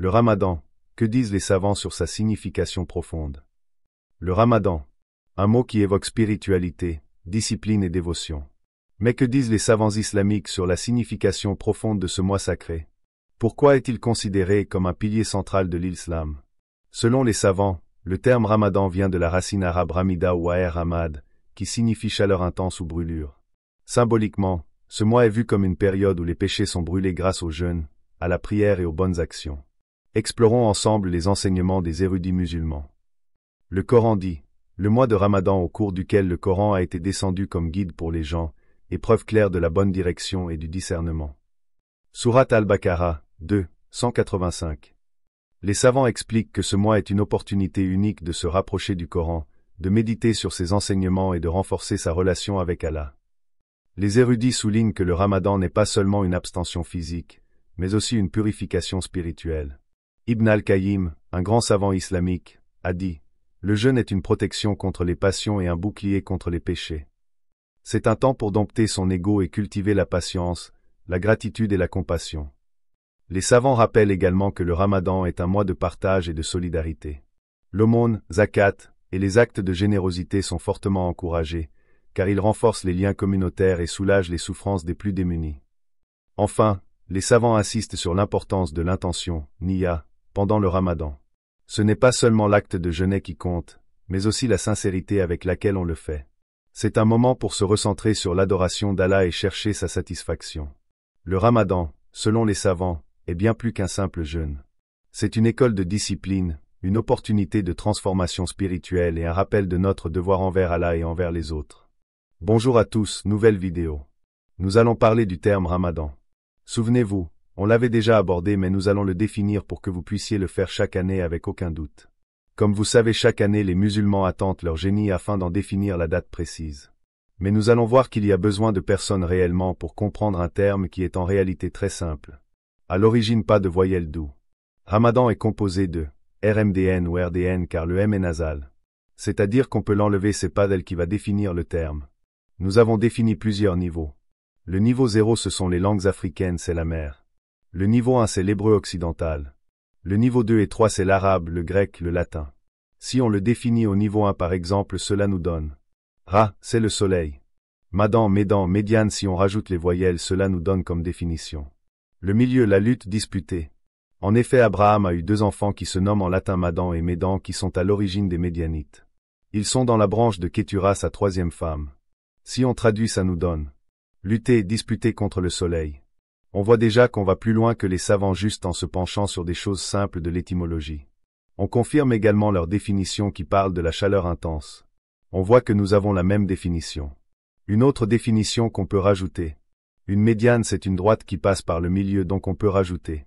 Le Ramadan, que disent les savants sur sa signification profonde? Le Ramadan, un mot qui évoque spiritualité, discipline et dévotion. Mais que disent les savants islamiques sur la signification profonde de ce mois sacré? Pourquoi est-il considéré comme un pilier central de l'islam? Selon les savants, le terme Ramadan vient de la racine arabe ramida ou aer ramad, qui signifie chaleur intense ou brûlure. Symboliquement, ce mois est vu comme une période où les péchés sont brûlés grâce au jeûne, à la prière et aux bonnes actions. Explorons ensemble les enseignements des érudits musulmans. Le Coran dit, le mois de Ramadan au cours duquel le Coran a été descendu comme guide pour les gens, est preuve claire de la bonne direction et du discernement. Sourate Al-Baqarah, 2, 185. Les savants expliquent que ce mois est une opportunité unique de se rapprocher du Coran, de méditer sur ses enseignements et de renforcer sa relation avec Allah. Les érudits soulignent que le Ramadan n'est pas seulement une abstention physique, mais aussi une purification spirituelle. Ibn al-Qayyim, un grand savant islamique, a dit « Le jeûne est une protection contre les passions et un bouclier contre les péchés. C'est un temps pour dompter son ego et cultiver la patience, la gratitude et la compassion. » Les savants rappellent également que le Ramadan est un mois de partage et de solidarité. L'aumône, zakat, et les actes de générosité sont fortement encouragés, car ils renforcent les liens communautaires et soulagent les souffrances des plus démunis. Enfin, les savants insistent sur l'importance de l'intention, niya, pendant le Ramadan. Ce n'est pas seulement l'acte de jeûner qui compte, mais aussi la sincérité avec laquelle on le fait. C'est un moment pour se recentrer sur l'adoration d'Allah et chercher sa satisfaction. Le Ramadan, selon les savants, est bien plus qu'un simple jeûne. C'est une école de discipline, une opportunité de transformation spirituelle et un rappel de notre devoir envers Allah et envers les autres. Bonjour à tous, nouvelle vidéo. Nous allons parler du terme Ramadan. Souvenez-vous, on l'avait déjà abordé mais nous allons le définir pour que vous puissiez le faire chaque année avec aucun doute. Comme vous savez, chaque année les musulmans attendent leur génie afin d'en définir la date précise. Mais nous allons voir qu'il y a besoin de personnes réellement pour comprendre un terme qui est en réalité très simple. À l'origine pas de voyelle doux. Ramadan est composé de RMDN ou RDN car le M est nasal. C'est-à-dire qu'on peut l'enlever, c'est pas elle qui va définir le terme. Nous avons défini plusieurs niveaux. Le niveau 0 ce sont les langues africaines, c'est la mer. Le niveau 1 c'est l'hébreu occidental. Le niveau 2 et 3 c'est l'arabe, le grec, le latin. Si on le définit au niveau 1 par exemple, cela nous donne Ra, c'est le soleil. Madan, Médan, médiane, si on rajoute les voyelles, cela nous donne comme définition le milieu, la lutte disputée. En effet, Abraham a eu 2 enfants qui se nomment en latin Madan et Médan qui sont à l'origine des Médianites. Ils sont dans la branche de Kétura, sa 3e femme. Si on traduit, ça nous donne lutter, disputer contre le soleil. On voit déjà qu'on va plus loin que les savants juste en se penchant sur des choses simples de l'étymologie. On confirme également leur définition qui parle de la chaleur intense. On voit que nous avons la même définition. Une autre définition qu'on peut rajouter. Une médiane c'est une droite qui passe par le milieu, donc on peut rajouter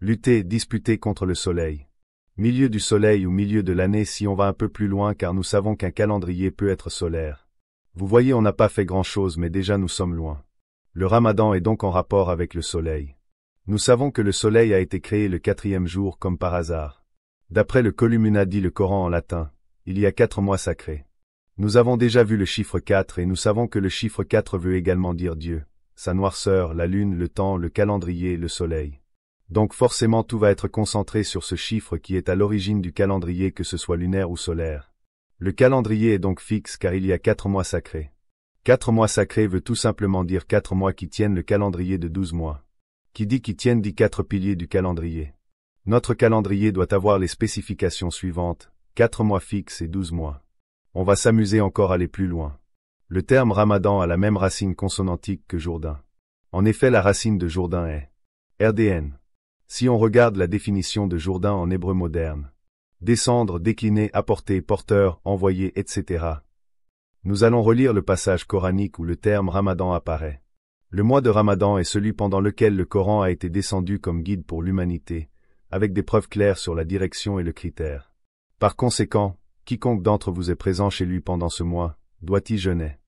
lutter, disputer contre le soleil. Milieu du soleil ou milieu de l'année si on va un peu plus loin car nous savons qu'un calendrier peut être solaire. Vous voyez, on n'a pas fait grand-chose mais déjà nous sommes loin. Le Ramadan est donc en rapport avec le soleil. Nous savons que le soleil a été créé le 4e jour comme par hasard. D'après le Kolumuna dit le Coran en latin, il y a 4 mois sacrés. Nous avons déjà vu le chiffre 4 et nous savons que le chiffre 4 veut également dire Dieu, sa noirceur, la lune, le temps, le calendrier, le soleil. Donc forcément tout va être concentré sur ce chiffre qui est à l'origine du calendrier, que ce soit lunaire ou solaire. Le calendrier est donc fixe car il y a 4 mois sacrés. 4 mois sacrés veut tout simplement dire 4 mois qui tiennent le calendrier de 12 mois. Qui dit qui tiennent dit 4 piliers du calendrier. Notre calendrier doit avoir les spécifications suivantes, 4 mois fixes et 12 mois. On va s'amuser encore à aller plus loin. Le terme Ramadan a la même racine consonantique que Jourdain. En effet, la racine de Jourdain est RDN. Si on regarde la définition de Jourdain en hébreu moderne, descendre, décliner, apporter, porteur, envoyer, etc. Nous allons relire le passage coranique où le terme Ramadan apparaît. Le mois de Ramadan est celui pendant lequel le Coran a été descendu comme guide pour l'humanité, avec des preuves claires sur la direction et le critère. Par conséquent, quiconque d'entre vous est présent chez lui pendant ce mois, doit y jeûner.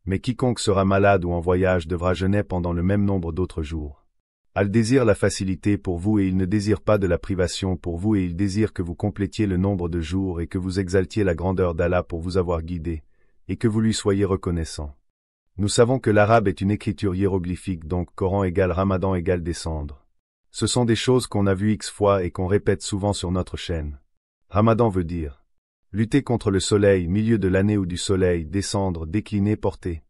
Mais quiconque sera malade ou en voyage devra jeûner pendant le même nombre d'autres jours. Allah désire la facilité pour vous et il ne désire pas de la privation pour vous et il désire que vous complétiez le nombre de jours et que vous exaltiez la grandeur d'Allah pour vous avoir guidé, et que vous lui soyez reconnaissant. Nous savons que l'arabe est une écriture hiéroglyphique, donc Coran égale Ramadan égale descendre. Ce sont des choses qu'on a vues X fois et qu'on répète souvent sur notre chaîne. Ramadan veut dire lutter contre le soleil, milieu de l'année ou du soleil, descendre, décliner, porter.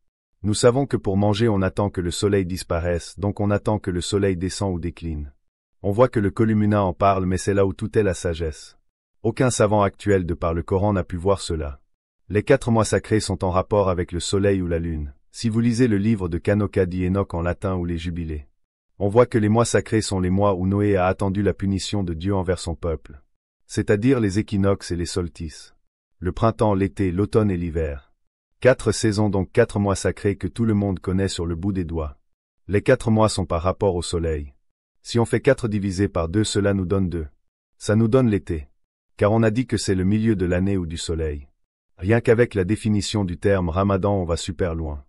Nous savons que pour manger on attend que le soleil disparaisse, donc on attend que le soleil descend ou décline. On voit que le Columina en parle, mais c'est là où tout est la sagesse. Aucun savant actuel de par le Coran n'a pu voir cela. Les 4 mois sacrés sont en rapport avec le soleil ou la lune. Si vous lisez le livre de Kanoka d'Enoch en latin ou les jubilés, on voit que les mois sacrés sont les mois où Noé a attendu la punition de Dieu envers son peuple. C'est-à-dire les équinoxes et les solstices. Le printemps, l'été, l'automne et l'hiver. 4 saisons, donc 4 mois sacrés que tout le monde connaît sur le bout des doigts. Les 4 mois sont par rapport au soleil. Si on fait 4 divisé par 2, cela nous donne 2. Ça nous donne l'été. Car on a dit que c'est le milieu de l'année ou du soleil. Rien qu'avec la définition du terme Ramadan on va super loin.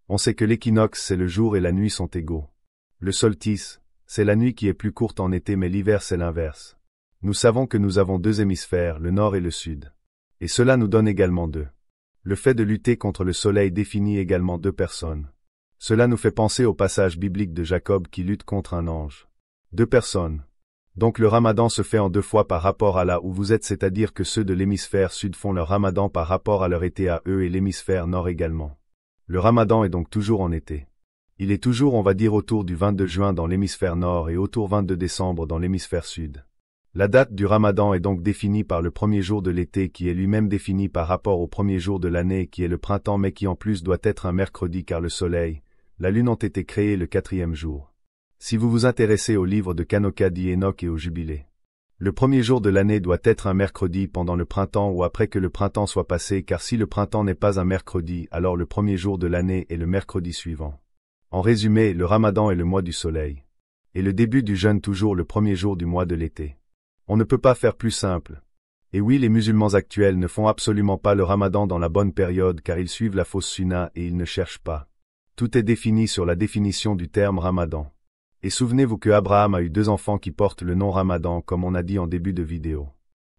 On sait que l'équinoxe c'est le jour et la nuit sont égaux. Le solstice, c'est la nuit qui est plus courte en été mais l'hiver c'est l'inverse. Nous savons que nous avons 2 hémisphères, le nord et le sud. Et cela nous donne également 2. Le fait de lutter contre le soleil définit également 2 personnes. Cela nous fait penser au passage biblique de Jacob qui lutte contre un ange. 2 personnes. Donc le ramadan se fait en 2 fois par rapport à là où vous êtes, c'est-à-dire que ceux de l'hémisphère sud font leur ramadan par rapport à leur été à eux et l'hémisphère nord également. Le ramadan est donc toujours en été. Il est toujours, on va dire, autour du 22 juin dans l'hémisphère nord et autour 22 décembre dans l'hémisphère sud. La date du ramadan est donc définie par le premier jour de l'été qui est lui-même défini par rapport au premier jour de l'année qui est le printemps mais qui en plus doit être un mercredi car le soleil, la lune ont été créés le 4e jour. Si vous vous intéressez au livre de Kanoka d'Enoch et au jubilé, le premier jour de l'année doit être un mercredi pendant le printemps ou après que le printemps soit passé car si le printemps n'est pas un mercredi alors le premier jour de l'année est le mercredi suivant. En résumé, le ramadan est le mois du soleil. Et le début du jeûne toujours le premier jour du mois de l'été. On ne peut pas faire plus simple. Et oui, les musulmans actuels ne font absolument pas le ramadan dans la bonne période car ils suivent la fausse sunna et ils ne cherchent pas. Tout est défini sur la définition du terme ramadan. Et souvenez-vous que Abraham a eu 2 enfants qui portent le nom ramadan comme on a dit en début de vidéo.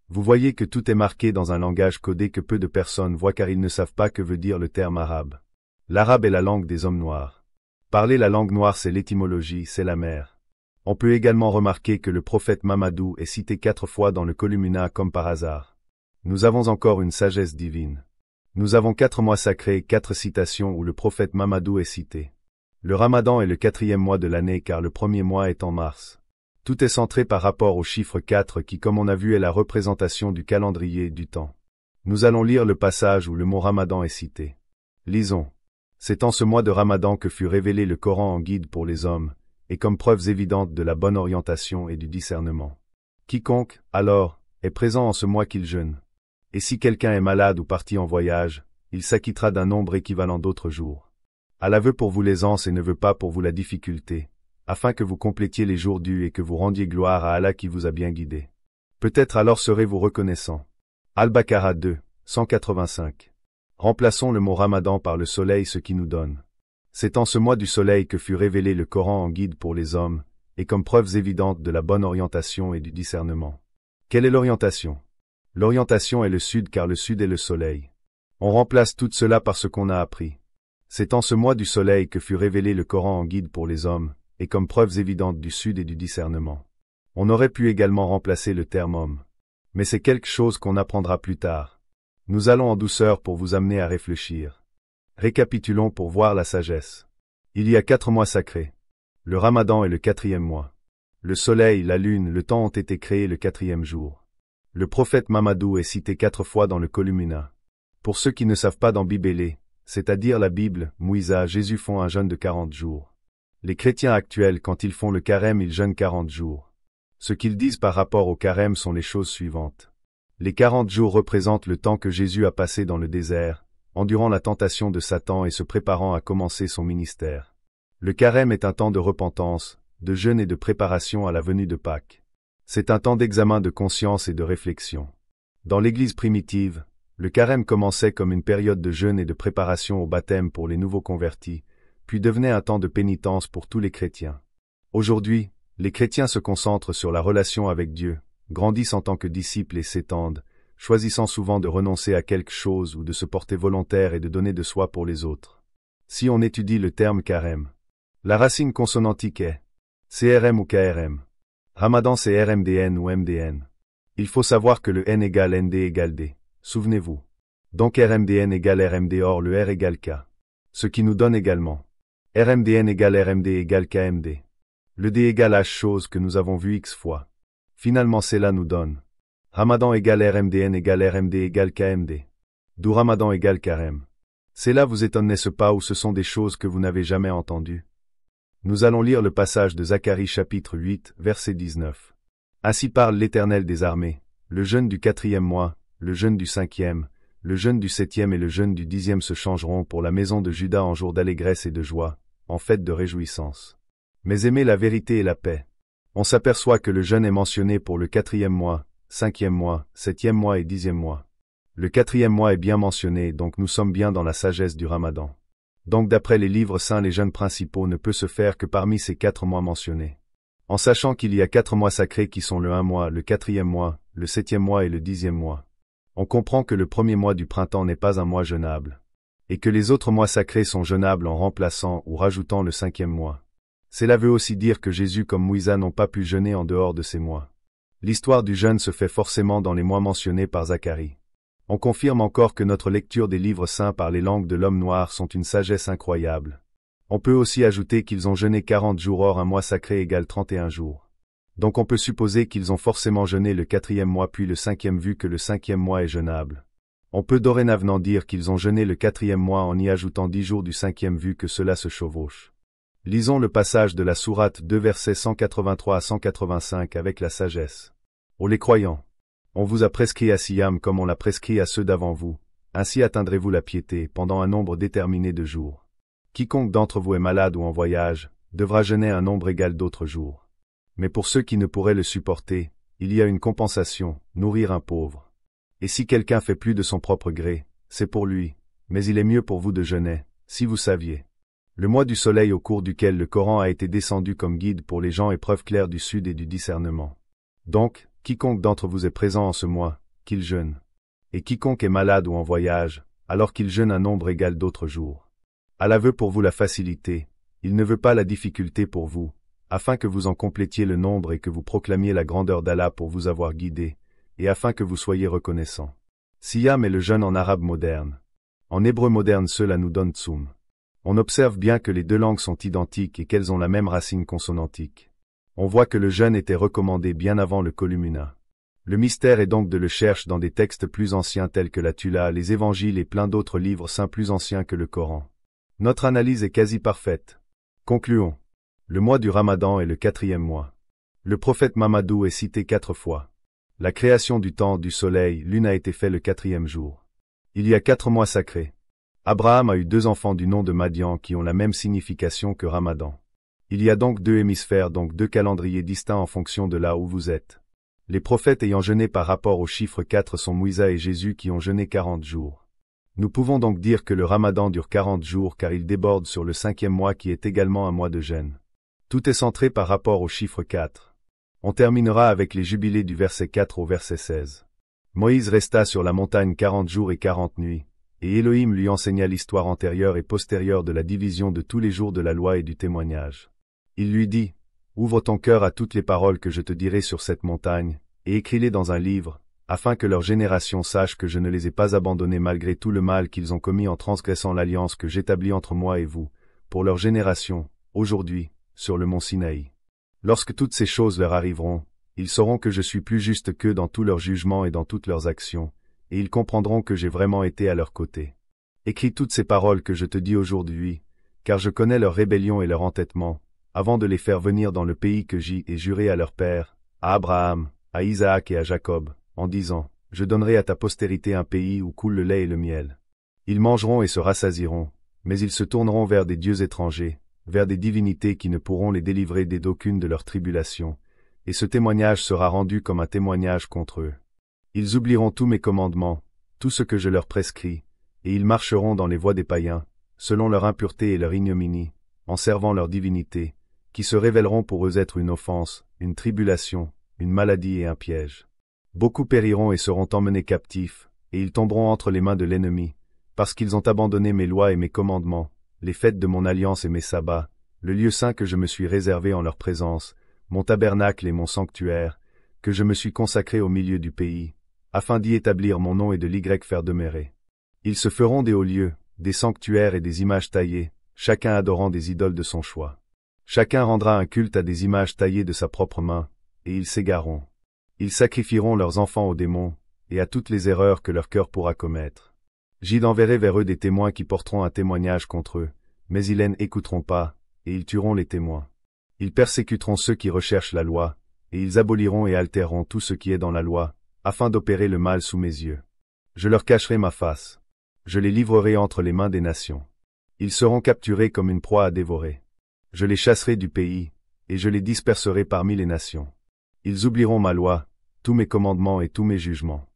Vous voyez que tout est marqué dans un langage codé que peu de personnes voient car ils ne savent pas que veut dire le terme arabe. L'arabe est la langue des hommes noirs. Parler la langue noire c'est l'étymologie, c'est la mère. On peut également remarquer que le prophète Mamadou est cité 4 fois dans le Columina comme par hasard. Nous avons encore une sagesse divine. Nous avons 4 mois sacrés, 4 citations où le prophète Mamadou est cité. Le ramadan est le 4e mois de l'année car le premier mois est en mars. Tout est centré par rapport au chiffre 4 qui comme on a vu est la représentation du calendrier du temps. Nous allons lire le passage où le mot ramadan est cité. Lisons. C'est en ce mois de ramadan que fut révélé le Coran en guide pour les hommes, et comme preuves évidentes de la bonne orientation et du discernement. Quiconque, alors, est présent en ce mois qu'il jeûne. Et si quelqu'un est malade ou parti en voyage, il s'acquittera d'un nombre équivalent d'autres jours. Allah veut pour vous l'aisance et ne veut pas pour vous la difficulté, afin que vous complétiez les jours dus et que vous rendiez gloire à Allah qui vous a bien guidé. Peut-être alors serez-vous reconnaissant. Al-Baqarah 2, 185. Remplaçons le mot ramadan par le soleil ce qui nous donne. C'est en ce mois du soleil que fut révélé le Coran en guide pour les hommes, et comme preuves évidentes de la bonne orientation et du discernement. Quelle est l'orientation? L'orientation est le sud car le sud est le soleil. On remplace tout cela par ce qu'on a appris. C'est en ce mois du soleil que fut révélé le Coran en guide pour les hommes, et comme preuves évidentes du sud et du discernement. On aurait pu également remplacer le terme homme. Mais c'est quelque chose qu'on apprendra plus tard. Nous allons en douceur pour vous amener à réfléchir. Récapitulons pour voir la sagesse. Il y a 4 mois sacrés. Le ramadan est le 4e mois. Le soleil, la lune, le temps ont été créés le 4e jour. Le prophète Mamadou est cité 4 fois dans le Columina. Pour ceux qui ne savent pas dans Bibélé, c'est-à-dire la Bible, Moïse, Jésus font un jeûne de 40 jours. Les chrétiens actuels, quand ils font le carême, ils jeûnent 40 jours. Ce qu'ils disent par rapport au carême sont les choses suivantes. Les 40 jours représentent le temps que Jésus a passé dans le désert, endurant la tentation de Satan et se préparant à commencer son ministère. Le carême est un temps de repentance, de jeûne et de préparation à la venue de Pâques. C'est un temps d'examen de conscience et de réflexion. Dans l'Église primitive, le carême commençait comme une période de jeûne et de préparation au baptême pour les nouveaux convertis, puis devenait un temps de pénitence pour tous les chrétiens. Aujourd'hui, les chrétiens se concentrent sur la relation avec Dieu, grandissent en tant que disciples et s'étendent, choisissant souvent de renoncer à quelque chose ou de se porter volontaire et de donner de soi pour les autres. Si on étudie le terme carême, la racine consonantique est CRM ou KRM. Ramadan c'est RMDN ou MDN. Il faut savoir que le N égale ND égale D. Souvenez-vous. Donc RMDN égale RMD or le R égale K. Ce qui nous donne également RMDN égale RMD égale KMD. Le D égale H chose que nous avons vu X fois. Finalement cela nous donne Ramadan égale RMDN égale RMD égale KMD. D'où Ramadan égale Carême. Cela vous étonne n'est-ce pas ou ce sont des choses que vous n'avez jamais entendues? Nous allons lire le passage de Zacharie chapitre 8, verset 19. Ainsi parle l'Éternel des armées, le jeûne du 4e mois, le jeûne du 5e, le jeûne du 7e et le jeûne du 10e se changeront pour la maison de Juda en jour d'allégresse et de joie, en fête de réjouissance. Mais aimez la vérité et la paix. On s'aperçoit que le jeûne est mentionné pour le 4e mois, 5e mois, 7e mois et 10e mois. Le 4e mois est bien mentionné, donc nous sommes bien dans la sagesse du Ramadan. Donc d'après les livres saints les jeûnes principaux ne peut se faire que parmi ces 4 mois mentionnés. En sachant qu'il y a 4 mois sacrés qui sont le 1 mois, le 4e mois, le 7e mois et le 10e mois. On comprend que le premier mois du printemps n'est pas un mois jeûnable. Et que les autres mois sacrés sont jeûnables en remplaçant ou rajoutant le 5e mois. Cela veut aussi dire que Jésus comme Moïse n'ont pas pu jeûner en dehors de ces mois. L'histoire du jeûne se fait forcément dans les mois mentionnés par Zacharie. On confirme encore que notre lecture des livres saints par les langues de l'homme noir sont une sagesse incroyable. On peut aussi ajouter qu'ils ont jeûné 40 jours or un mois sacré égale 31 jours. Donc on peut supposer qu'ils ont forcément jeûné le 4e mois puis le 5e vu que le 5e mois est jeûnable. On peut dorénavant dire qu'ils ont jeûné le 4e mois en y ajoutant 10 jours du 5e vu que cela se chevauche. Lisons le passage de la sourate 2 versets 183 à 185 avec la sagesse. Ô les croyants! On vous a prescrit à Siyam comme on l'a prescrit à ceux d'avant vous, ainsi atteindrez-vous la piété pendant un nombre déterminé de jours. Quiconque d'entre vous est malade ou en voyage, devra jeûner un nombre égal d'autres jours. Mais pour ceux qui ne pourraient le supporter, il y a une compensation, nourrir un pauvre. Et si quelqu'un fait plus de son propre gré, c'est pour lui, mais il est mieux pour vous de jeûner, si vous saviez. Le mois du soleil au cours duquel le Coran a été descendu comme guide pour les gens est preuve claire du sud et du discernement. Donc, quiconque d'entre vous est présent en ce mois, qu'il jeûne. Et quiconque est malade ou en voyage, alors qu'il jeûne un nombre égal d'autres jours. Allah veut pour vous la facilité, il ne veut pas la difficulté pour vous, afin que vous en complétiez le nombre et que vous proclamiez la grandeur d'Allah pour vous avoir guidé, et afin que vous soyez reconnaissants. Siyam est le jeûne en arabe moderne. En hébreu moderne cela nous donne tsoum. On observe bien que les deux langues sont identiques et qu'elles ont la même racine consonantique. On voit que le jeûne était recommandé bien avant le Kolumuna. Le mystère est donc de le chercher dans des textes plus anciens tels que la Tula, les évangiles et plein d'autres livres saints plus anciens que le Coran. Notre analyse est quasi parfaite. Concluons. Le mois du Ramadan est le 4e mois. Le prophète Mamadou est cité 4 fois. La création du temps, du soleil, lune a été fait le 4e jour. Il y a 4 mois sacrés. Abraham a eu 2 enfants du nom de Madian qui ont la même signification que Ramadan. Il y a donc 2 hémisphères, donc 2 calendriers distincts en fonction de là où vous êtes. Les prophètes ayant jeûné par rapport au chiffre 4 sont Moïse et Jésus qui ont jeûné 40 jours. Nous pouvons donc dire que le Ramadan dure 40 jours car il déborde sur le 5e mois qui est également un mois de jeûne. Tout est centré par rapport au chiffre 4. On terminera avec les jubilés du verset 4 au verset 16. Moïse resta sur la montagne 40 jours et 40 nuits, et Elohim lui enseigna l'histoire antérieure et postérieure de la division de tous les jours de la loi et du témoignage. Il lui dit, « Ouvre ton cœur à toutes les paroles que je te dirai sur cette montagne, et écris-les dans un livre, afin que leur génération sache que je ne les ai pas abandonnés malgré tout le mal qu'ils ont commis en transgressant l'alliance que j'établis entre moi et vous, pour leur génération, aujourd'hui, sur le mont Sinaï. Lorsque toutes ces choses leur arriveront, ils sauront que je suis plus juste qu'eux dans tous leurs jugements et dans toutes leurs actions, et ils comprendront que j'ai vraiment été à leur côté. Écris toutes ces paroles que je te dis aujourd'hui, car je connais leur rébellion et leur entêtement, avant de les faire venir dans le pays que j'y ai juré à leur père, à Abraham, à Isaac et à Jacob, en disant, je donnerai à ta postérité un pays où coule le lait et le miel. Ils mangeront et se rassasieront, mais ils se tourneront vers des dieux étrangers, vers des divinités qui ne pourront les délivrer d'aucune de leurs tribulations, et ce témoignage sera rendu comme un témoignage contre eux. Ils oublieront tous mes commandements, tout ce que je leur prescris, et ils marcheront dans les voies des païens, selon leur impureté et leur ignominie, en servant leurs divinités, qui se révéleront pour eux être une offense, une tribulation, une maladie et un piège. Beaucoup périront et seront emmenés captifs, et ils tomberont entre les mains de l'ennemi, parce qu'ils ont abandonné mes lois et mes commandements, les fêtes de mon alliance et mes sabbats, le lieu saint que je me suis réservé en leur présence, mon tabernacle et mon sanctuaire, que je me suis consacré au milieu du pays, afin d'y établir mon nom et de l'y faire demeurer. Ils se feront des hauts lieux, des sanctuaires et des images taillées, chacun adorant des idoles de son choix. Chacun rendra un culte à des images taillées de sa propre main, et ils s'égareront. Ils sacrifieront leurs enfants aux démons, et à toutes les erreurs que leur cœur pourra commettre. J'y enverrai vers eux des témoins qui porteront un témoignage contre eux, mais ils n'écouteront pas, et ils tueront les témoins. Ils persécuteront ceux qui recherchent la loi, et ils aboliront et altéreront tout ce qui est dans la loi, afin d'opérer le mal sous mes yeux. Je leur cacherai ma face. Je les livrerai entre les mains des nations. Ils seront capturés comme une proie à dévorer. Je les chasserai du pays, et je les disperserai parmi les nations. Ils oublieront ma loi, tous mes commandements et tous mes jugements.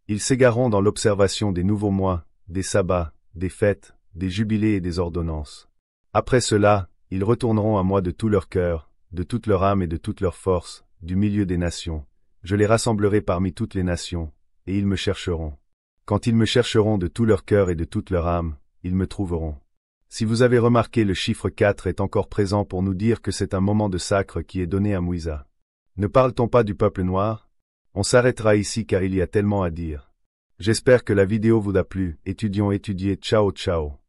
Ils s'égareront dans l'observation des nouveaux mois, des sabbats, des fêtes, des jubilés et des ordonnances. Après cela, ils retourneront à moi de tout leur cœur, de toute leur âme et de toute leur force, du milieu des nations. Je les rassemblerai parmi toutes les nations, et ils me chercheront. Quand ils me chercheront de tout leur cœur et de toute leur âme, ils me trouveront. Si vous avez remarqué, le chiffre 4 est encore présent pour nous dire que c'est un moment de sacre qui est donné à Mouïsa. Ne parle-t-on pas du peuple noir? On s'arrêtera ici car il y a tellement à dire. J'espère que la vidéo vous a plu. Étudions, ciao ciao.